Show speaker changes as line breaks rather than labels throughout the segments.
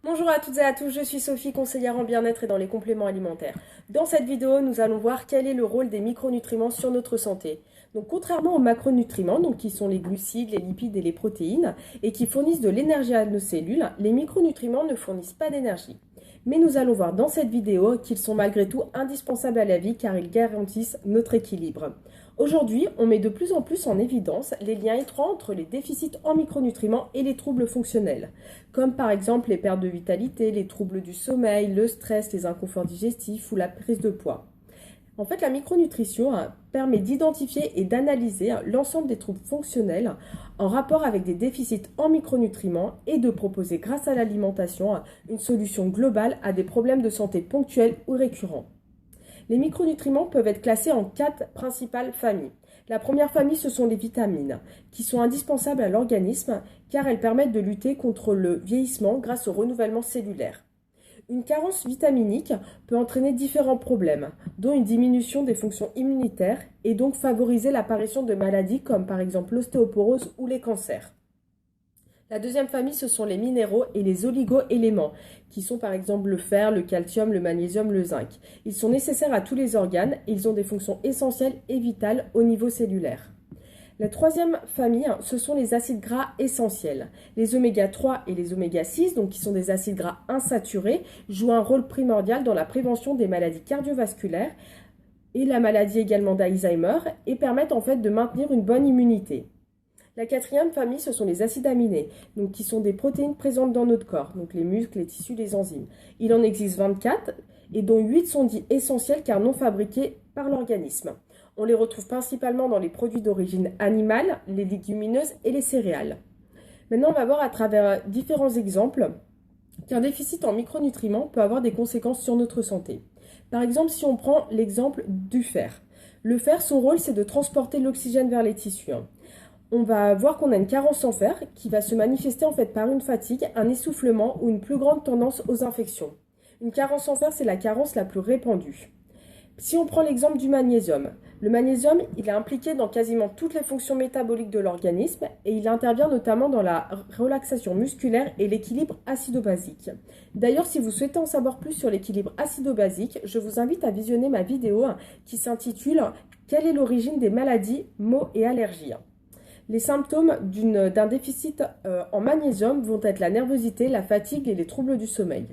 Bonjour à toutes et à tous, je suis Sophie, conseillère en bien-être et dans les compléments alimentaires. Dans cette vidéo, nous allons voir quel est le rôle des micronutriments sur notre santé. Donc, contrairement aux macronutriments, qui sont les glucides, les lipides et les protéines, et qui fournissent de l'énergie à nos cellules, les micronutriments ne fournissent pas d'énergie. Mais nous allons voir dans cette vidéo qu'ils sont malgré tout indispensables à la vie car ils garantissent notre équilibre. Aujourd'hui, on met de plus en plus en évidence les liens étroits entre les déficits en micronutriments et les troubles fonctionnels, comme par exemple les pertes de vitalité, les troubles du sommeil, le stress, les inconforts digestifs ou la prise de poids. En fait, la micronutrition permet d'identifier et d'analyser l'ensemble des troubles fonctionnels en rapport avec des déficits en micronutriments et de proposer grâce à l'alimentation une solution globale à des problèmes de santé ponctuels ou récurrents. Les micronutriments peuvent être classés en 4 principales familles. La première famille, ce sont les vitamines, qui sont indispensables à l'organisme car elles permettent de lutter contre le vieillissement grâce au renouvellement cellulaire. Une carence vitaminique peut entraîner différents problèmes, dont une diminution des fonctions immunitaires et donc favoriser l'apparition de maladies comme par exemple l'ostéoporose ou les cancers. La deuxième famille, ce sont les minéraux et les oligo-éléments, qui sont par exemple le fer, le calcium, le magnésium, le zinc. Ils sont nécessaires à tous les organes et ils ont des fonctions essentielles et vitales au niveau cellulaire. La troisième famille, ce sont les acides gras essentiels. Les oméga 3 et les oméga 6, qui sont des acides gras insaturés, jouent un rôle primordial dans la prévention des maladies cardiovasculaires et la maladie également d'Alzheimer et permettent en fait de maintenir une bonne immunité. La quatrième famille, ce sont les acides aminés, qui sont des protéines présentes dans notre corps, donc les muscles, les tissus, les enzymes. Il en existe 24 et dont 8 sont dits essentiels car non fabriqués par l'organisme. On les retrouve principalement dans les produits d'origine animale, les légumineuses et les céréales. Maintenant, on va voir à travers différents exemples qu'un déficit en micronutriments peut avoir des conséquences sur notre santé. Par exemple, si on prend l'exemple du fer. Le fer, son rôle, c'est de transporter l'oxygène vers les tissus. On va voir qu'on a une carence en fer qui va se manifester en fait par une fatigue, un essoufflement ou une plus grande tendance aux infections. Une carence en fer, c'est la carence la plus répandue. Si on prend l'exemple du magnésium, le magnésium, il est impliqué dans quasiment toutes les fonctions métaboliques de l'organisme et il intervient notamment dans la relaxation musculaire et l'équilibre acido-basique. D'ailleurs, si vous souhaitez en savoir plus sur l'équilibre acido-basique, je vous invite à visionner ma vidéo qui s'intitule « Quelle est l'origine des maladies, maux et allergies ?» Les symptômes d'un déficit en magnésium vont être la nervosité, la fatigue et les troubles du sommeil.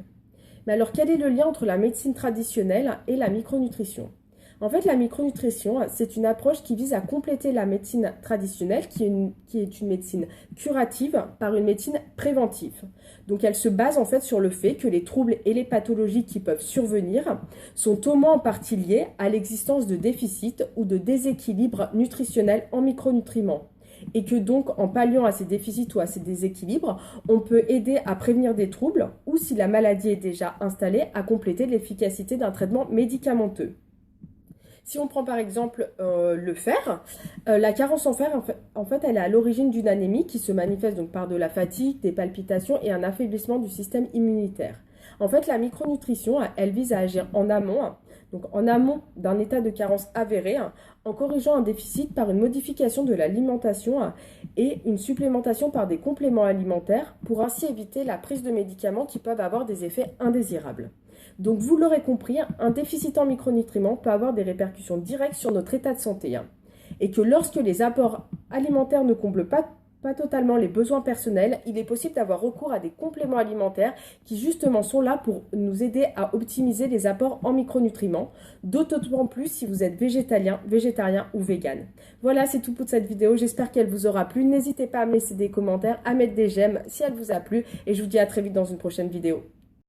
Mais alors, quel est le lien entre la médecine traditionnelle et la micronutrition ? En fait, la micronutrition, c'est une approche qui vise à compléter la médecine traditionnelle, qui est une médecine curative, par une médecine préventive. Donc, elle se base en fait sur le fait que les troubles et les pathologies qui peuvent survenir sont au moins en partie liés à l'existence de déficits ou de déséquilibres nutritionnels en micronutriments. Et que donc, en palliant à ces déficits ou à ces déséquilibres, on peut aider à prévenir des troubles ou, si la maladie est déjà installée, à compléter l'efficacité d'un traitement médicamenteux. Si on prend par exemple le fer, la carence en fer, en fait, elle est à l'origine d'une anémie qui se manifeste donc par de la fatigue, des palpitations et un affaiblissement du système immunitaire. En fait, la micronutrition, elle vise à agir en amont d'un état de carence avéré, en corrigeant un déficit par une modification de l'alimentation et une supplémentation par des compléments alimentaires pour ainsi éviter la prise de médicaments qui peuvent avoir des effets indésirables. Donc vous l'aurez compris, un déficit en micronutriments peut avoir des répercussions directes sur notre état de santé. Et que lorsque les apports alimentaires ne comblent pas totalement les besoins personnels, il est possible d'avoir recours à des compléments alimentaires qui justement sont là pour nous aider à optimiser les apports en micronutriments, d'autant plus si vous êtes végétalien, végétarien ou vegan. Voilà, c'est tout pour cette vidéo, j'espère qu'elle vous aura plu. N'hésitez pas à me laisser des commentaires, à mettre des j'aime si elle vous a plu et je vous dis à très vite dans une prochaine vidéo.